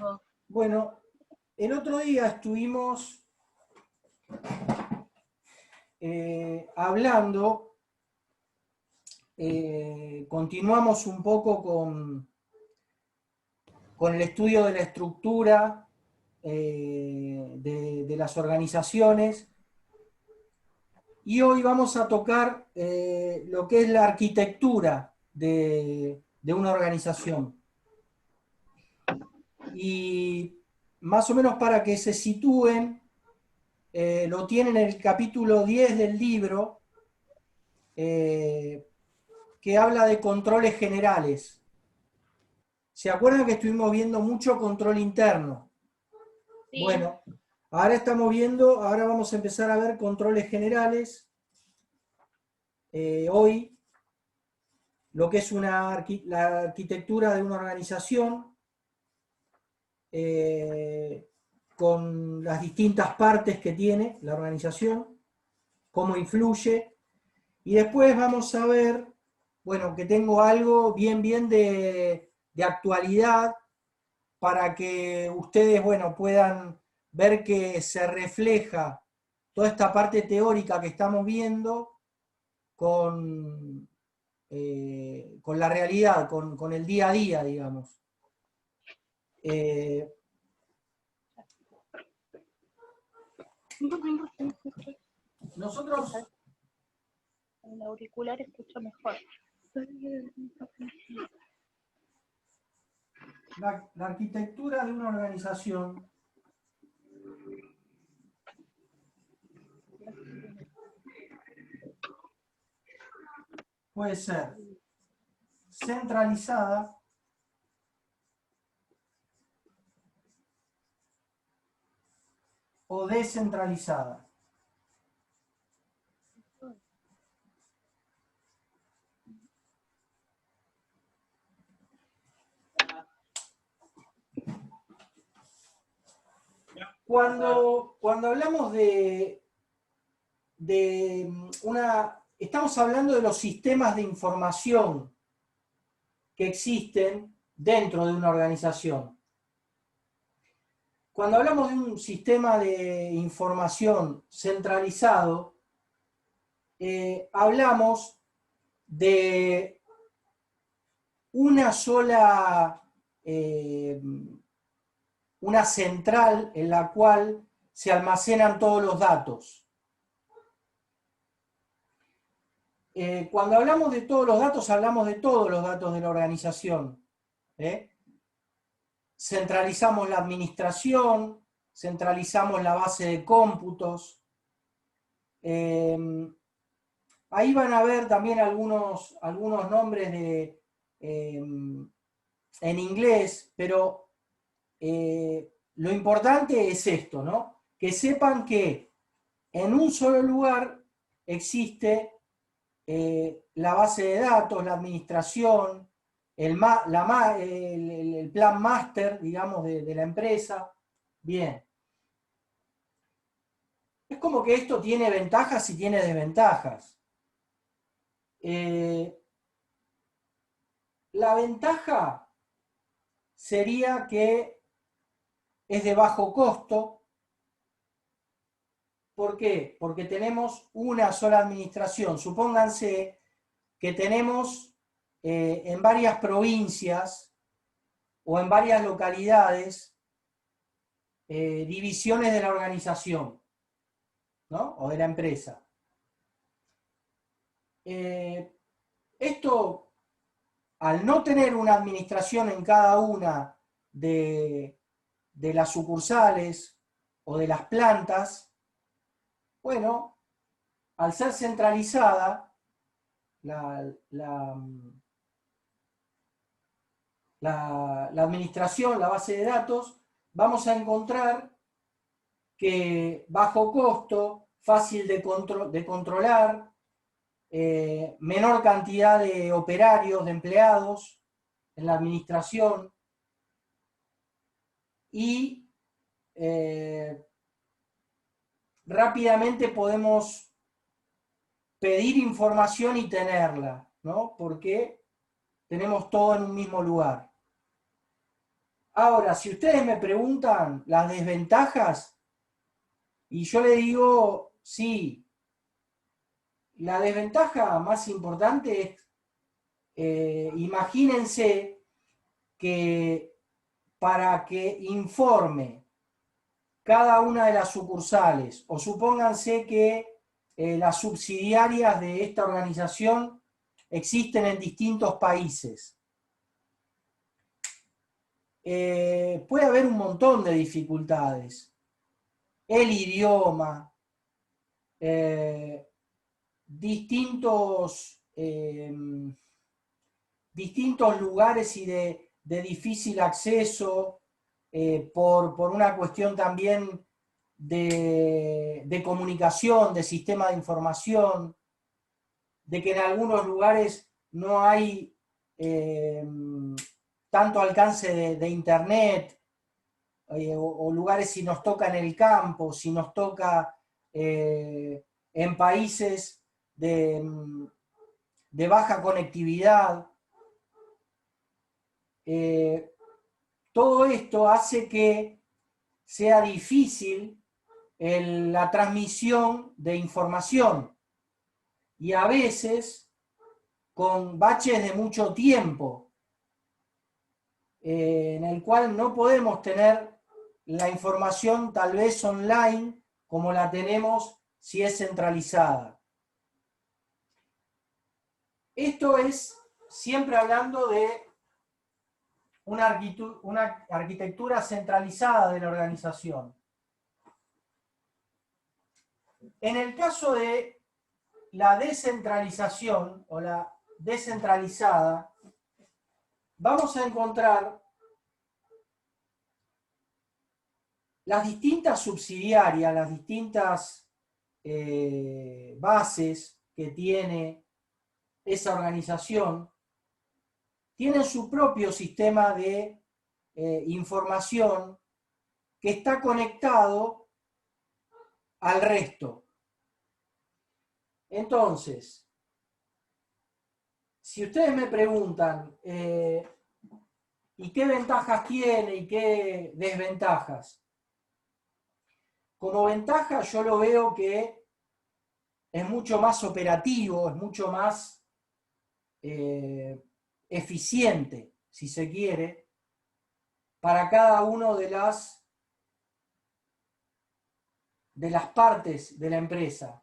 vos? Bueno, el otro día estuvimos hablando, continuamos un poco con el estudio de la estructura de las organizaciones, y hoy vamos a tocar lo que es la arquitectura de una organización. Y más o menos para que se sitúen, lo tienen en el capítulo 10 del libro, que habla de controles generales. ¿Se acuerdan que estuvimos viendo mucho control interno? Sí. Bueno, ahora vamos a empezar a ver controles generales. Hoy, lo que es la arquitectura de una organización, con las distintas partes que tiene la organización, cómo influye. Y después vamos a ver, bueno, que tengo algo bien de actualidad para que ustedes, bueno, puedan ver que se refleja toda esta parte teórica que estamos viendo con la realidad, con el día a día, digamos. Nosotros, El auricular escucha mejor. la arquitectura de una organización puede ser centralizada o descentralizada. Cuando hablamos estamos hablando de los sistemas de información que existen dentro de una organización. Cuando hablamos de un sistema de información centralizado, hablamos de una sola, una central en la cual se almacenan todos los datos. Cuando hablamos de todos los datos, hablamos de todos los datos de la organización. Centralizamos la administración, centralizamos la base de cómputos. Ahí van a ver también algunos nombres en inglés, pero lo importante es esto, ¿no? Que sepan que en un solo lugar existe la base de datos, la administración, el plan máster, digamos, de la empresa. Bien. Es como que esto tiene ventajas y tiene desventajas. La ventaja sería que es de bajo costo. ¿Por qué? Porque tenemos una sola administración. Supónganse que tenemos en varias provincias o en varias localidades divisiones de la organización, ¿no? O de la empresa. Esto, al no tener una administración en cada una de las sucursales o de las plantas, bueno, al ser centralizada la administración, la base de datos, vamos a encontrar que bajo costo, fácil de controlar, menor cantidad de operarios, de empleados en la administración, y rápidamente podemos pedir información y tenerla, ¿no? Porque tenemos todo en un mismo lugar. Ahora, si ustedes me preguntan las desventajas, y yo le digo, sí, la desventaja más importante es, imagínense que para que informe cada una de las sucursales, o supónganse que las subsidiarias de esta organización existen en distintos países. Puede haber un montón de dificultades. El idioma, distintos lugares y de difícil acceso, por una cuestión también de comunicación, de sistema de información, de que en algunos lugares no hay tanto alcance de internet, o lugares si nos toca en el campo, si nos toca en países de baja conectividad. Todo esto hace que sea difícil la transmisión de información, y a veces con baches de mucho tiempo, en el cual no podemos tener la información tal vez online como la tenemos si es centralizada. Esto es siempre hablando de una arquitectura centralizada de la organización. En el caso de la descentralización o la descentralizada, vamos a encontrar las distintas subsidiarias, las distintas bases que tiene esa organización, tienen su propio sistema de información que está conectado al resto. Entonces, si ustedes me preguntan, ¿y qué ventajas tiene y qué desventajas? Como ventaja yo lo veo que es mucho más operativo, es mucho más eficiente, si se quiere, para cada una de las partes de la empresa.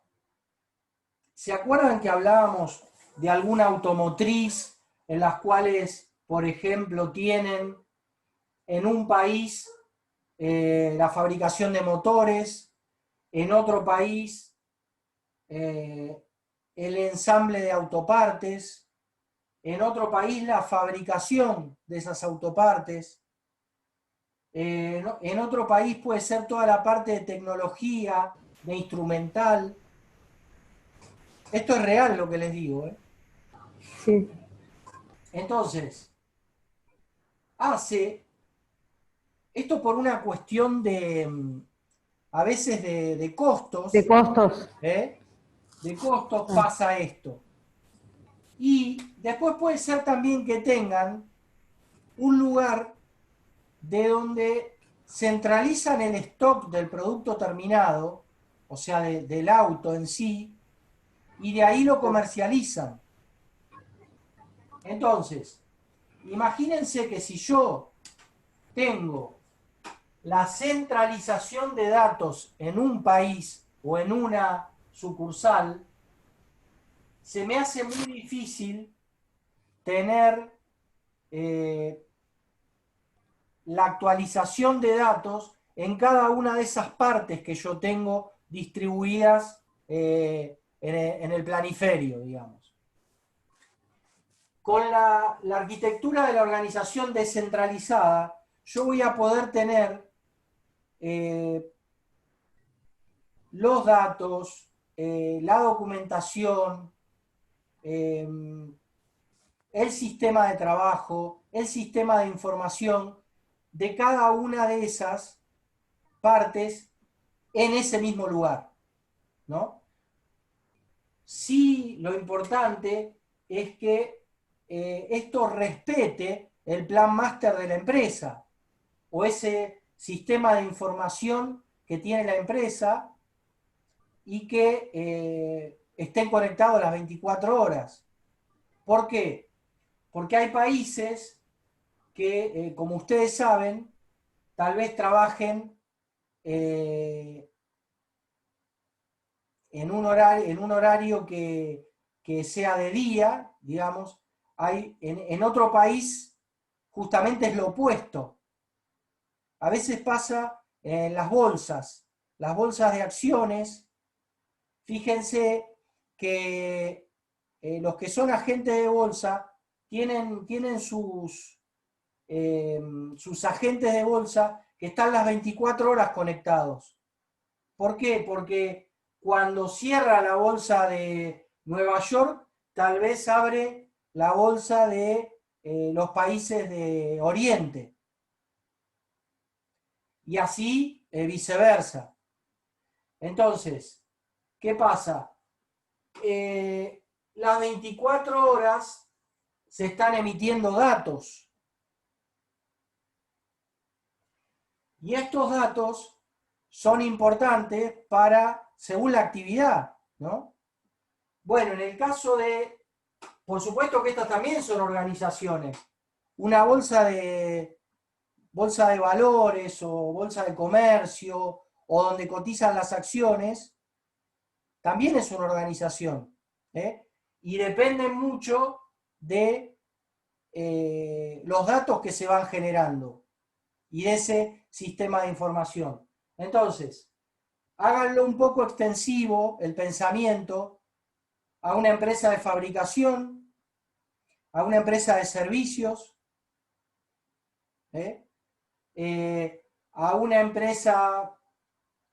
¿Se acuerdan que hablábamos de alguna automotriz en las cuales, por ejemplo, tienen en un país la fabricación de motores, en otro país el ensamble de autopartes, en otro país la fabricación de esas autopartes, en otro país puede ser toda la parte de tecnología, de instrumental? Esto es real lo que les digo, ¿eh? Sí. Entonces, hace esto por una cuestión a veces de costos. De costos. De costos pasa esto. Y después puede ser también que tengan un lugar de donde centralizan el stock del producto terminado, o sea, del auto en sí, y de ahí lo comercializan. Entonces, imagínense que si yo tengo la centralización de datos en un país o en una sucursal, se me hace muy difícil tener la actualización de datos en cada una de esas partes que yo tengo distribuidas en el planiferio, digamos. Con la arquitectura de la organización descentralizada, yo voy a poder tener los datos, la documentación, el sistema de trabajo, el sistema de información de cada una de esas partes en ese mismo lugar, ¿no? Sí, lo importante es que esto respete el plan máster de la empresa. o ese sistema de información que tiene la empresa y que estén conectados las 24 horas. ¿Por qué? Porque hay países que, como ustedes saben, tal vez trabajen en un horario que sea de día, digamos. En otro país justamente es lo opuesto. A veces pasa en las bolsas de acciones. Fíjense que los que son agentes de bolsa tienen sus agentes de bolsa que están las 24 horas conectados. ¿Por qué? Porque cuando cierra la bolsa de Nueva York, tal vez abre la bolsa de los países de Oriente. Y así viceversa. Entonces, ¿qué pasa? Las 24 horas se están emitiendo datos. Y estos datos son importantes según la actividad, ¿no? Bueno, en el caso por supuesto que estas también son organizaciones. Una bolsa de valores o bolsa de comercio o donde cotizan las acciones, también es una organización. Y depende mucho de los datos que se van generando y de ese sistema de información. Entonces, háganlo un poco extensivo el pensamiento a una empresa de fabricación, a una empresa de servicios, a una empresa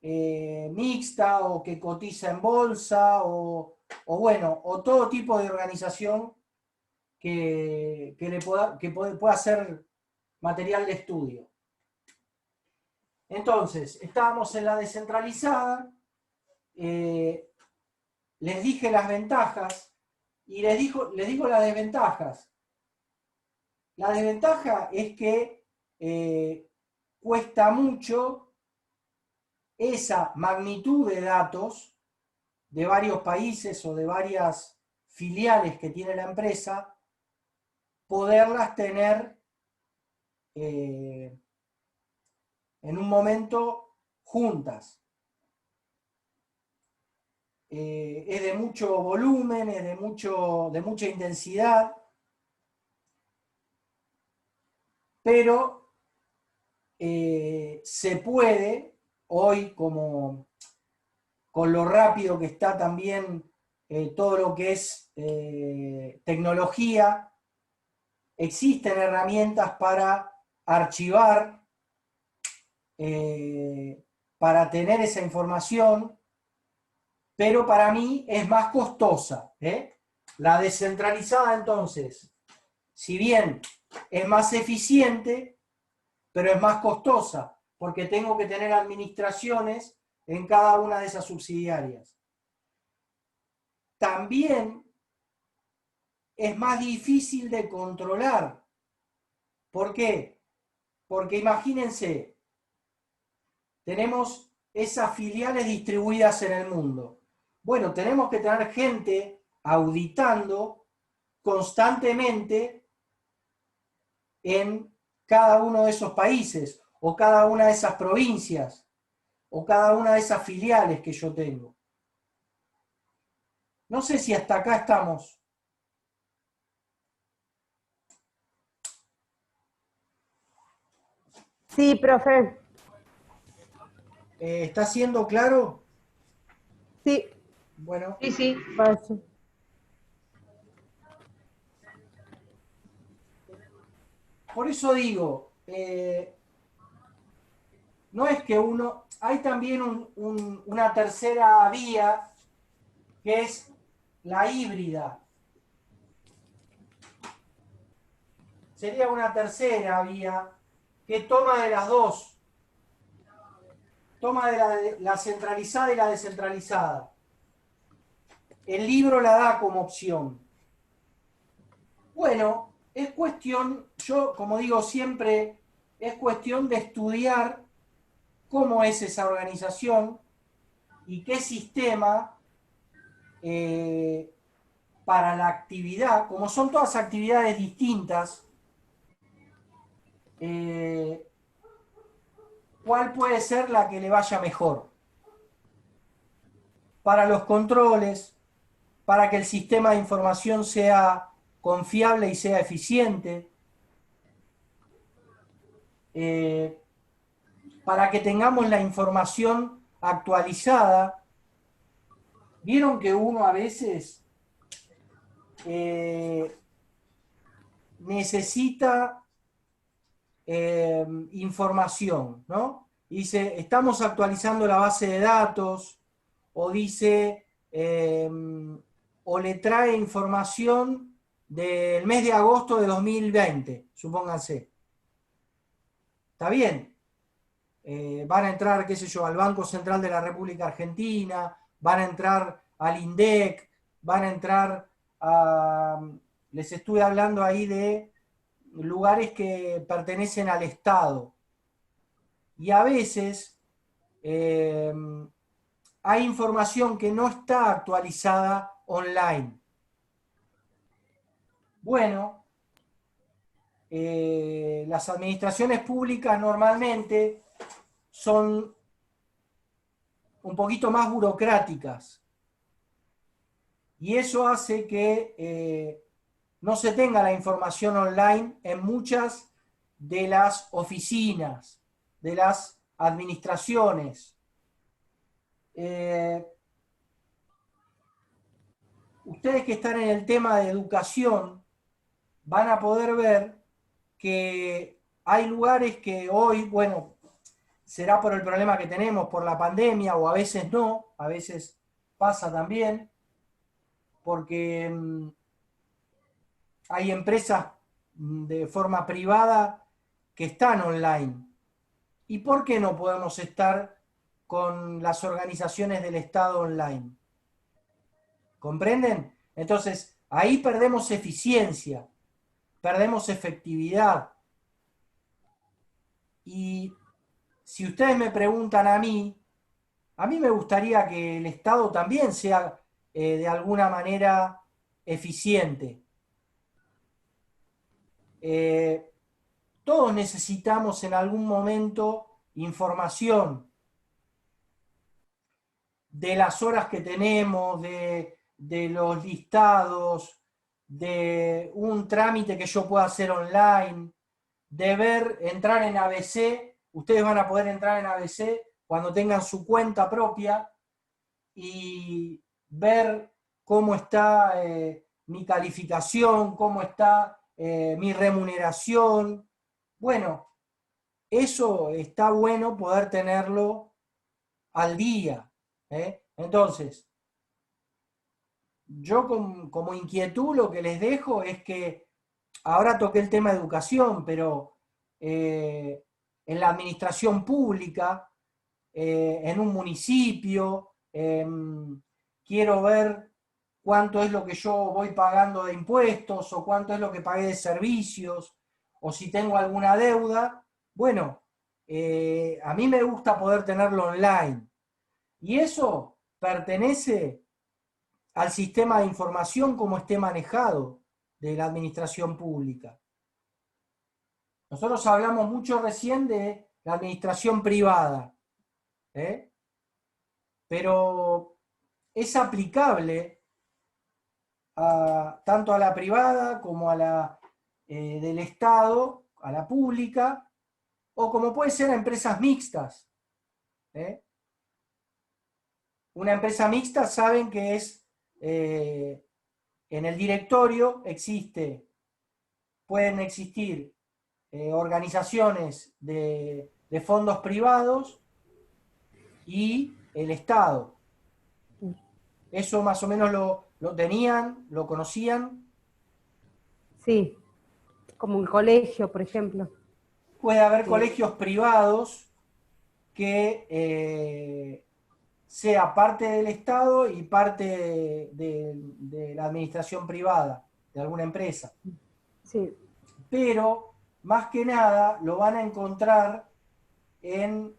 mixta o que cotiza en bolsa o todo tipo de organización que pueda ser material de estudio. Entonces, estábamos en la descentralizada, les dije las ventajas y les digo las desventajas. La desventaja es que cuesta mucho esa magnitud de datos de varios países o de varias filiales que tiene la empresa, poderlas tener en un momento juntas. Es de mucho volumen, es de mucha intensidad, pero se puede, hoy como con lo rápido que está también todo lo que es tecnología, existen herramientas para archivar, para tener esa información, pero para mí es más costosa. La descentralizada, entonces, si bien es más eficiente, pero es más costosa, porque tengo que tener administraciones en cada una de esas subsidiarias. También es más difícil de controlar. ¿Por qué? Porque imagínense, tenemos esas filiales distribuidas en el mundo. Bueno, tenemos que tener gente auditando constantemente en cada uno de esos países, o cada una de esas provincias, o cada una de esas filiales que yo tengo. No sé si hasta acá estamos. Sí, profe. ¿Está siendo claro? Sí, Bueno, Sí, sí. paso. por eso digo, no es que hay también una tercera vía que es la híbrida. Sería una tercera vía que toma de las dos. Toma de la centralizada y la descentralizada. El libro la da como opción. Bueno, es cuestión, yo como digo siempre, es cuestión de estudiar cómo es esa organización y qué sistema para la actividad, como son todas actividades distintas, cuál puede ser la que le vaya mejor. Para los controles, para que el sistema de información sea confiable y sea eficiente, para que tengamos la información actualizada. Vieron que uno a veces necesita información, ¿no? Dice, estamos actualizando la base de datos, o dice, o le trae información del mes de agosto de 2020, supónganse. Está bien. Van a entrar, qué sé yo, al Banco Central de la República Argentina, van a entrar al INDEC, van a entrar a... Les estuve hablando ahí de lugares que pertenecen al Estado. Y a veces hay información que no está actualizada online. Bueno, las administraciones públicas normalmente son un poquito más burocráticas. Y eso hace que no se tenga la información online en muchas de las oficinas, de las administraciones. Ustedes que están en el tema de educación van a poder ver que hay lugares que hoy, bueno, será por el problema que tenemos, por la pandemia, o a veces no, a veces pasa también, porque hay empresas de forma privada que están online. ¿Y por qué no podemos estar con las organizaciones del Estado online? ¿Comprenden? Entonces, ahí perdemos eficiencia, perdemos efectividad. Y si ustedes me preguntan a mí me gustaría que el Estado también sea de alguna manera eficiente. Todos necesitamos en algún momento información de las horas que tenemos, de los listados, de un trámite que yo pueda hacer online, de ver, entrar en ABC. Ustedes van a poder entrar en ABC cuando tengan su cuenta propia y ver cómo está mi calificación, cómo está mi remuneración. Bueno, eso está bueno poder tenerlo al día. Entonces, yo como inquietud lo que les dejo es que ahora toqué el tema de educación, pero en la administración pública, en un municipio, quiero ver cuánto es lo que yo voy pagando de impuestos o cuánto es lo que pagué de servicios, o si tengo alguna deuda. Bueno, a mí me gusta poder tenerlo online. Y eso pertenece al sistema de información como esté manejado de la administración pública. Nosotros hablamos mucho recién de la administración privada, pero es aplicable tanto a la privada como a la del Estado, a la pública, o como puede ser a empresas mixtas. Una empresa mixta saben que es, en el directorio pueden existir organizaciones de fondos privados y el Estado. ¿Eso más o menos lo tenían, lo conocían? Sí, como un colegio, por ejemplo. Puede haber Sí. colegios privados que sea parte del Estado y parte de la administración privada, de alguna empresa. Sí. Pero más que nada lo van a encontrar en,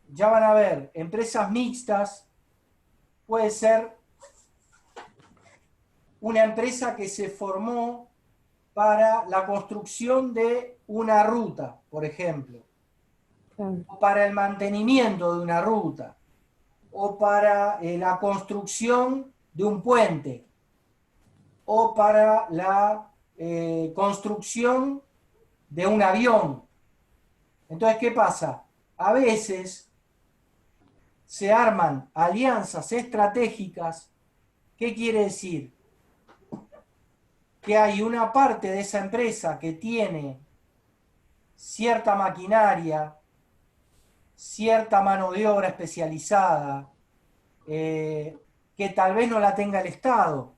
ya van a ver, empresas mixtas, puede ser una empresa que se formó para la construcción de una ruta, por ejemplo, Claro. o para el mantenimiento de una ruta, o para la construcción de un puente, o para la construcción de un avión. Entonces, ¿qué pasa? A veces se arman alianzas estratégicas. ¿Qué quiere decir? Que hay una parte de esa empresa que tiene cierta maquinaria, cierta mano de obra especializada, que tal vez no la tenga el Estado,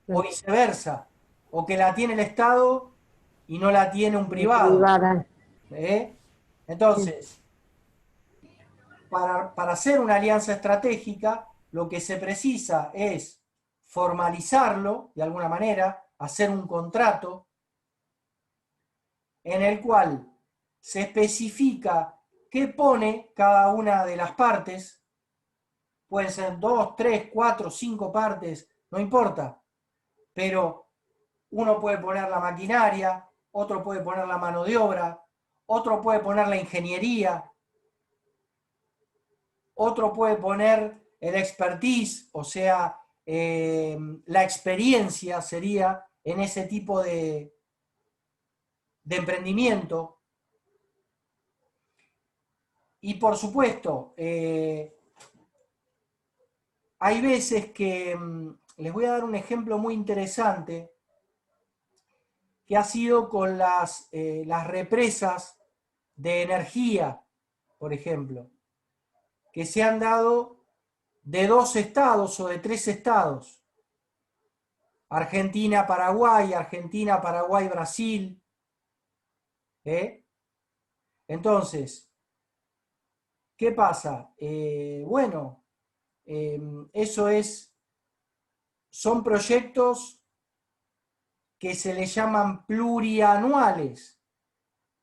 o viceversa, o que la tiene el Estado y no la tiene un privado. Privada. ¿Eh? Sí. Entonces, para hacer una alianza estratégica, lo que se precisa es formalizarlo de alguna manera, hacer un contrato en el cual se especifica qué pone cada una de las partes. Pueden ser 2, 3, 4, 5 partes, no importa, pero uno puede poner la maquinaria, otro puede poner la mano de obra, otro puede poner la ingeniería, otro puede poner el expertise, o sea, la experiencia sería en ese tipo de emprendimiento. Y por supuesto, hay veces que, les voy a dar un ejemplo muy interesante, que ha sido con las represas de energía, por ejemplo, que se han dado de 2 estados o de 3 estados. Argentina, Paraguay, Argentina, Paraguay, Brasil. Entonces, ¿qué pasa? Bueno, eso son proyectos que se le llaman plurianuales,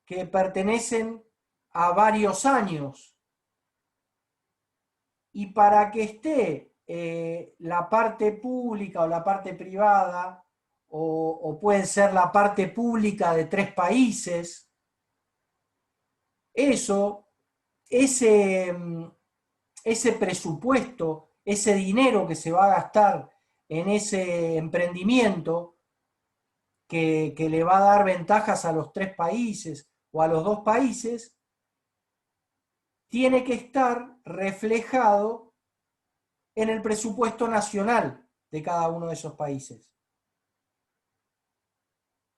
que pertenecen a varios años. Y para que esté la parte pública o la parte privada, o puede ser la parte pública de 3 países, eso, ese, ese presupuesto, ese dinero que se va a gastar en ese emprendimiento, que le va a dar ventajas a los 3 países o a los 2 países, tiene que estar reflejado en el presupuesto nacional de cada uno de esos países.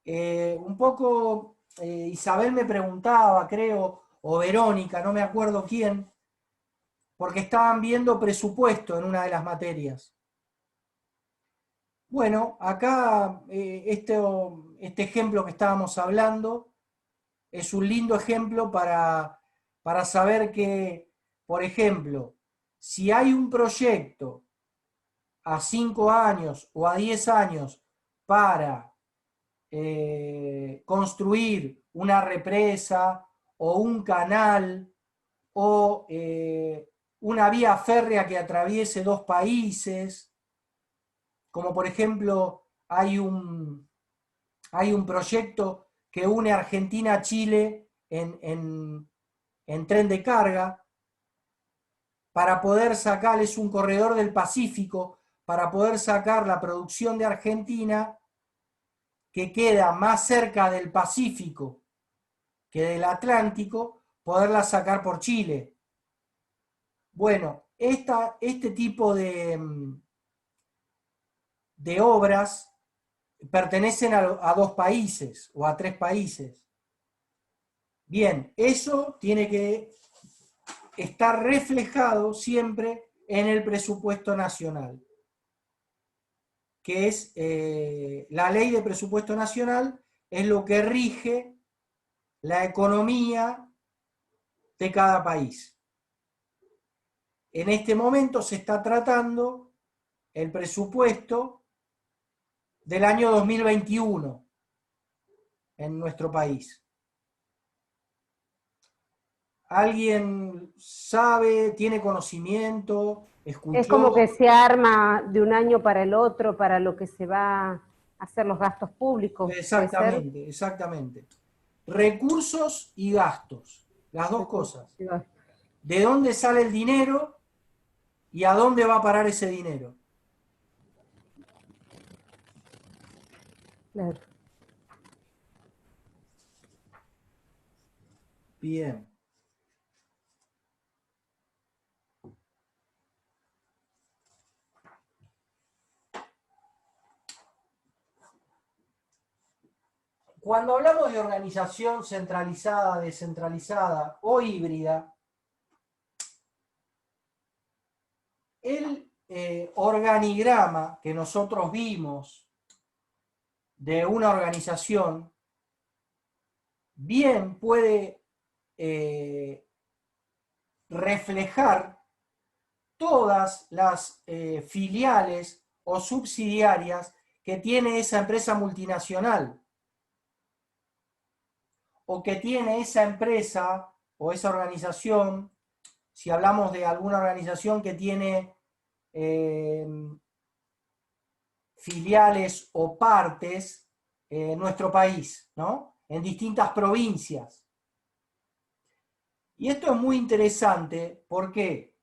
Un poco Isabel me preguntaba, creo, o Verónica, no me acuerdo quién, porque estaban viendo presupuesto en una de las materias. Bueno, acá este ejemplo que estábamos hablando es un lindo ejemplo para saber que, por ejemplo, si hay un proyecto a 5 años o a 10 años para construir una represa o un canal o una vía férrea que atraviese 2 países, como por ejemplo hay un proyecto que une Argentina a Chile en tren de carga, para poder sacar, es un corredor del Pacífico, para poder sacar la producción de Argentina, que queda más cerca del Pacífico que del Atlántico, poderla sacar por Chile. Bueno, este tipo de obras pertenecen a 2 países o a 3 países. Bien, eso tiene que estar reflejado siempre en el presupuesto nacional, que es la ley de presupuesto nacional, es lo que rige la economía de cada país. En este momento se está tratando el presupuesto del año 2021. en nuestro país? ¿Alguien sabe, tiene conocimiento, Es como escuchó? que se arma de un año para el otro para lo que se va a hacer los gastos públicos, ¿puede ser? Exactamente, exactamente. Recursos y gastos, las dos Recursos, cosas. y gastos. ¿De dónde sale el dinero y a dónde va a parar ese dinero? Claro. Bien. Cuando hablamos de organización centralizada, descentralizada o híbrida, el organigrama que nosotros vimos de una organización bien puede reflejar todas las filiales o subsidiarias que tiene esa empresa multinacional o que tiene esa empresa o esa organización, si hablamos de alguna organización que tiene filiales o partes en nuestro país, ¿no? En distintas provincias. Y esto es muy interesante, ¿por qué?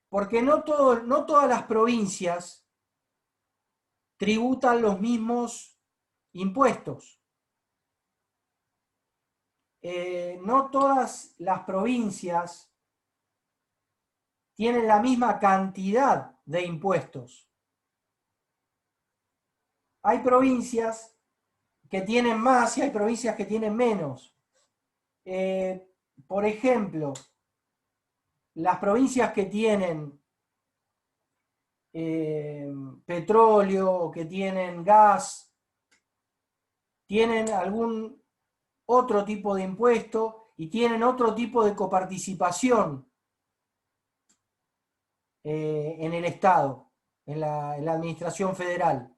Porque no todas las provincias tributan los mismos impuestos. No todas las provincias tienen la misma cantidad de impuestos. Hay provincias que tienen más y hay provincias que tienen menos. Por ejemplo, las provincias que tienen petróleo, que tienen gas, tienen algún otro tipo de impuesto y tienen otro tipo de coparticipación en el Estado, en la administración federal.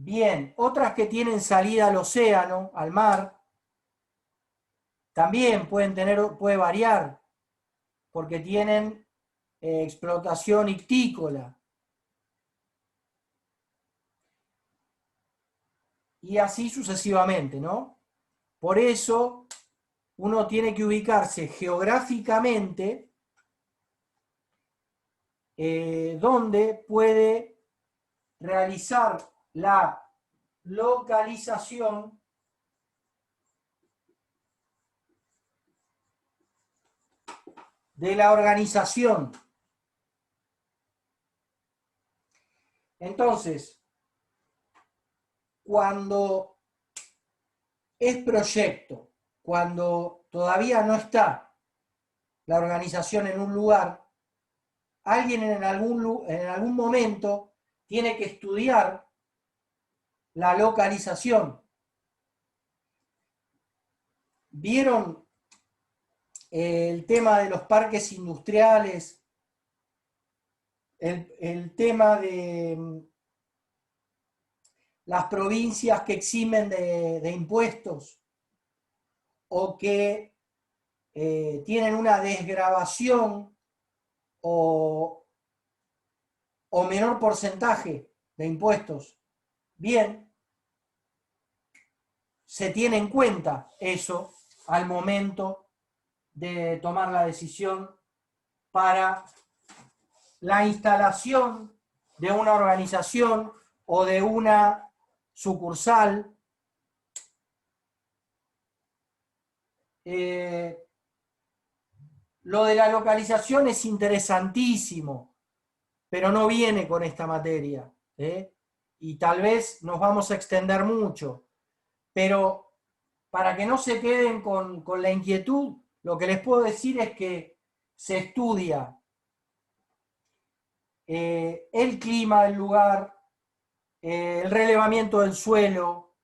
Bien, otras que tienen salida al océano, al mar, también puede variar, porque tienen explotación ictícola. Y así sucesivamente, ¿no? Por eso uno tiene que ubicarse geográficamente donde puede realizar la localización de la organización. Entonces, cuando es proyecto, cuando todavía no está la organización en un lugar, alguien en algún momento tiene que estudiar la localización. ¿Vieron el tema de los parques industriales? El tema de las provincias que eximen de impuestos o que tienen una desgravación o menor porcentaje de impuestos. Bien, se tiene en cuenta eso al momento de tomar la decisión para la instalación de una organización o de una sucursal. Lo de la localización es interesantísimo, pero no viene con esta materia, ¿eh? Y tal vez nos vamos a extender mucho, pero para que no se queden con la inquietud, lo que les puedo decir es que se estudia el clima del lugar, el relevamiento del suelo,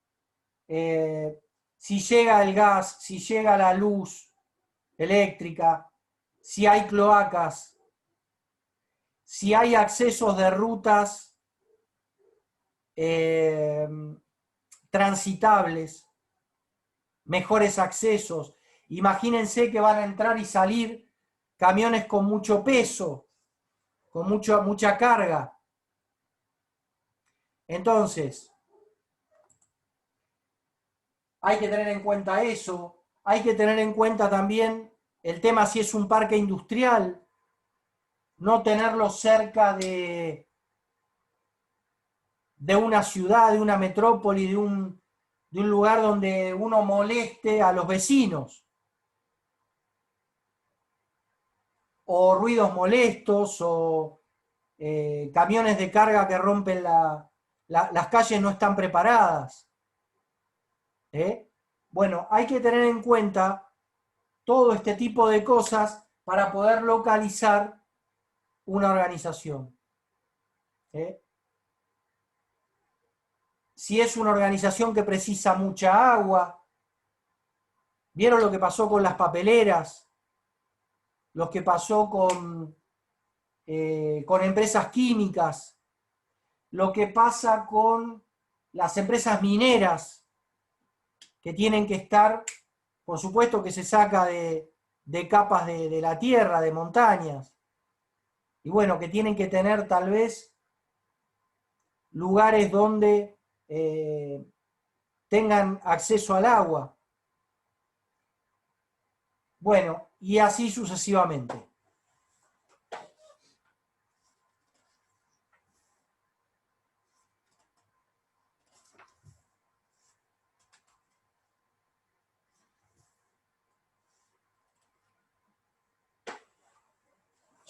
si llega el gas, si llega la luz eléctrica, si hay cloacas, si hay accesos de rutas transitables, mejores accesos. Imagínense que van a entrar y salir camiones con mucho peso, con mucha carga. Entonces, hay que tener en cuenta eso. Hay que tener en cuenta también el tema si es un parque industrial, no tenerlo cerca de una ciudad, de una metrópoli, de un lugar donde uno moleste a los vecinos. O ruidos molestos, o camiones de carga que rompen las calles no están preparadas. Bueno, hay que tener en cuenta todo este tipo de cosas para poder localizar una organización. Si es una organización que precisa mucha agua, ¿vieron lo que pasó con las papeleras? Lo que pasó con empresas químicas, lo que pasa con las empresas mineras, que tienen que estar, por supuesto que se saca de capas de la tierra, de montañas, y bueno, que tienen que tener tal vez lugares donde tengan acceso al agua. Bueno, y así sucesivamente.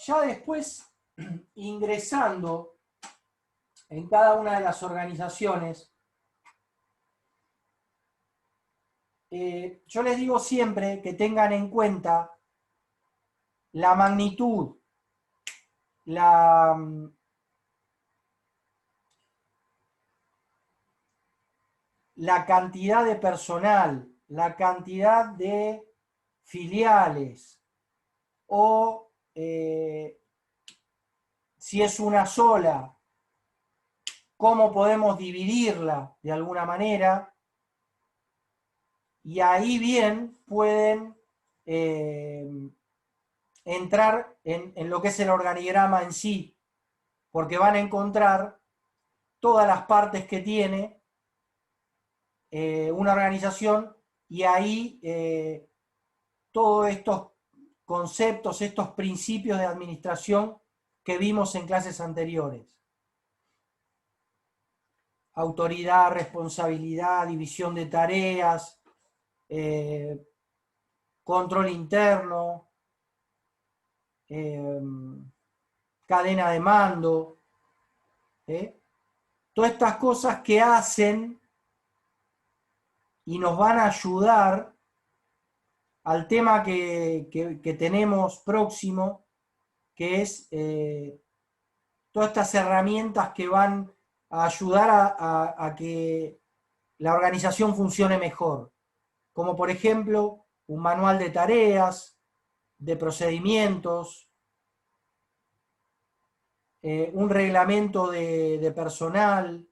Ya después, ingresando en cada una de las organizaciones, yo les digo siempre que tengan en cuenta la magnitud, la cantidad de personal, la cantidad de filiales, o si es una sola, cómo podemos dividirla de alguna manera, y ahí bien pueden entrar en lo que es el organigrama en sí, porque van a encontrar todas las partes que tiene una organización, y ahí todos estos conceptos, estos principios de administración que vimos en clases anteriores. Autoridad, responsabilidad, división de tareas, control interno, cadena de mando, todas estas cosas que hacen y nos van a ayudar al tema que tenemos próximo, que es todas estas herramientas que van a ayudar a que la organización funcione mejor, como por ejemplo un manual de tareas, de procedimientos, un reglamento de personal.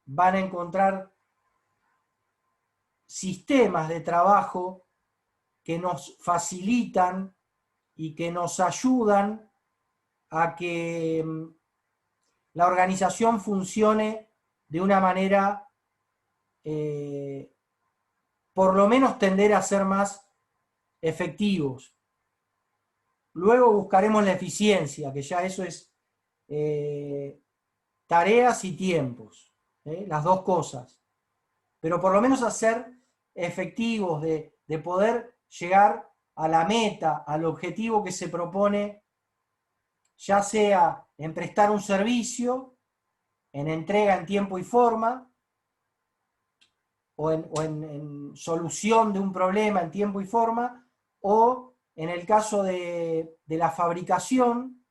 Van a encontrar sistemas de trabajo que nos facilitan y que nos ayudan a que la organización funcione de una manera, por lo menos tender a ser más efectivos. Luego buscaremos la eficiencia, que ya eso es tareas y tiempos, las dos cosas. Pero por lo menos a ser efectivos, de poder llegar a la meta, al objetivo que se propone, ya sea en prestar un servicio, en entrega en tiempo y forma, o en solución de un problema en tiempo y forma, o en el caso de la fabricación,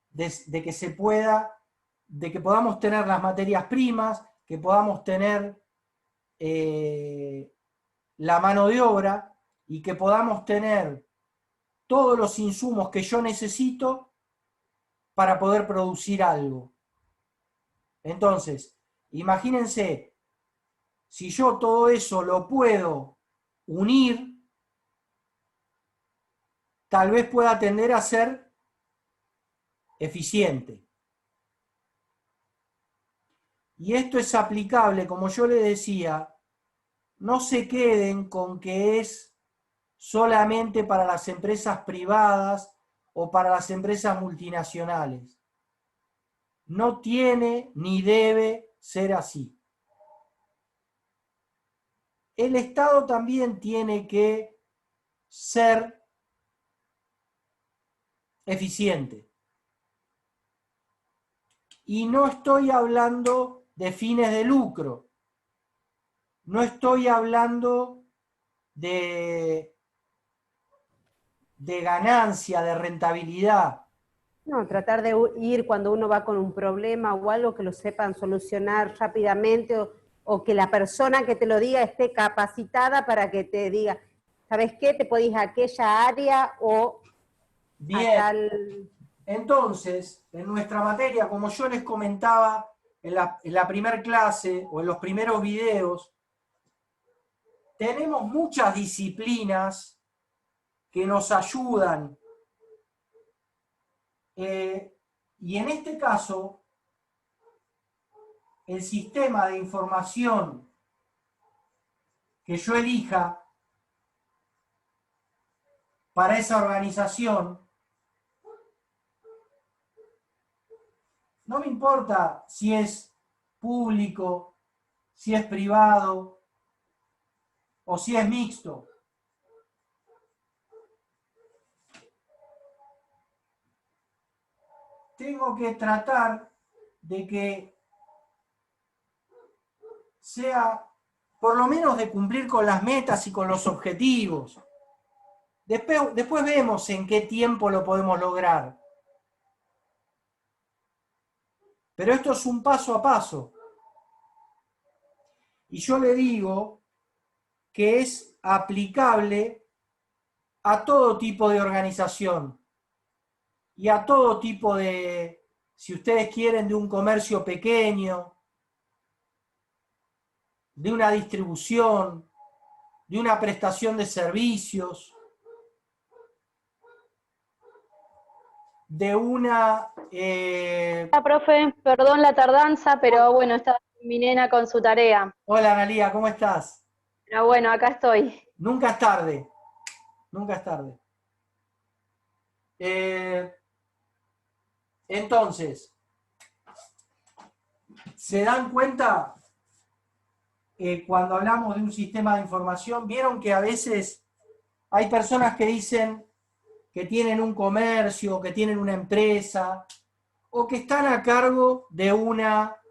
de que se pueda, de que podamos tener las materias primas, que podamos tener la mano de obra, y que podamos tener todos los insumos que yo necesito para poder producir algo. Entonces, imagínense, si yo todo eso lo puedo unir, tal vez pueda tender a ser eficiente. Y esto es aplicable, como yo les decía, no se queden con que es solamente para las empresas privadas o para las empresas multinacionales. No tiene ni debe ser así. El Estado también tiene que ser eficiente. Y no estoy hablando de fines de lucro. No estoy hablando de ganancia, de rentabilidad. No, tratar de ir cuando uno va con un problema o algo que lo sepan solucionar rápidamente o que la persona que te lo diga esté capacitada para que te diga, ¿sabes qué? Te podés ir a aquella área o Bien. a tal... Entonces, en nuestra materia, como yo les comentaba en la primera clase o en los primeros videos, tenemos muchas disciplinas que nos ayudan. Y en este caso, el sistema de información que yo elija para esa organización, no me importa si es público, si es privado o si es mixto. Tengo que tratar de que sea, por lo menos de cumplir con las metas y con los objetivos. Después vemos en qué tiempo lo podemos lograr. Pero esto es un paso a paso. Y yo le digo que es aplicable a todo tipo de organización y a todo tipo de, si ustedes quieren, de un comercio pequeño, de una distribución, de una prestación de servicios, de una... Profe, perdón la tardanza, pero bueno, estaba mi nena con su tarea. Hola, Analía, ¿cómo estás? Pero bueno, acá estoy. Nunca es tarde, nunca es tarde. Entonces, ¿se dan cuenta cuando hablamos de un sistema de información? ¿Vieron que a veces hay personas que dicen que tienen un comercio, que tienen una empresa, o que están a cargo de una,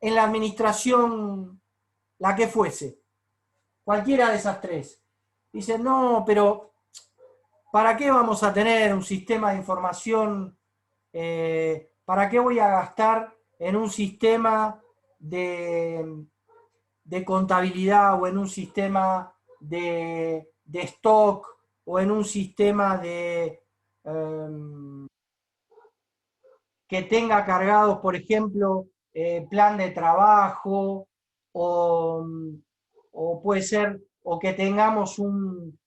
en la administración, la que fuese, cualquiera de esas tres? Dicen, no, pero ¿para qué vamos a tener un sistema de información? ¿Para qué voy a gastar en un sistema de contabilidad o en un sistema de stock o en un sistema de que tenga cargados, por ejemplo, plan de trabajo o puede ser, o que tengamos un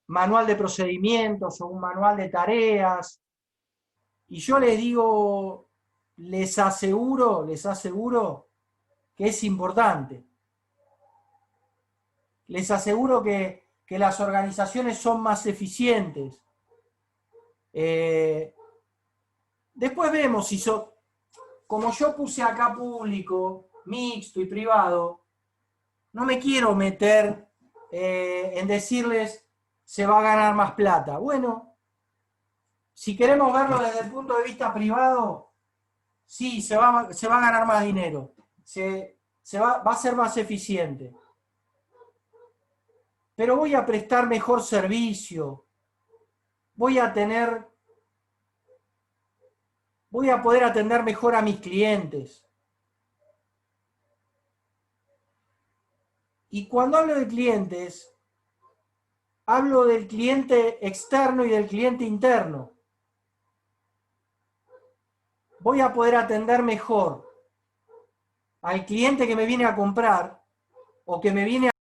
manual de procedimientos o un manual de tareas? Y yo les digo, les aseguro que es importante. Les aseguro que las organizaciones son más eficientes. Después vemos si como yo puse acá público, mixto y privado, no me quiero meter en decirles se va a ganar más plata. Bueno, si queremos verlo desde el punto de vista privado, sí, se va a ganar más dinero, va a ser más eficiente. Pero voy a prestar mejor servicio, voy a poder atender mejor a mis clientes. Y cuando hablo de clientes, hablo del cliente externo y del cliente interno. Voy a poder atender mejor al cliente que me viene a comprar o que me viene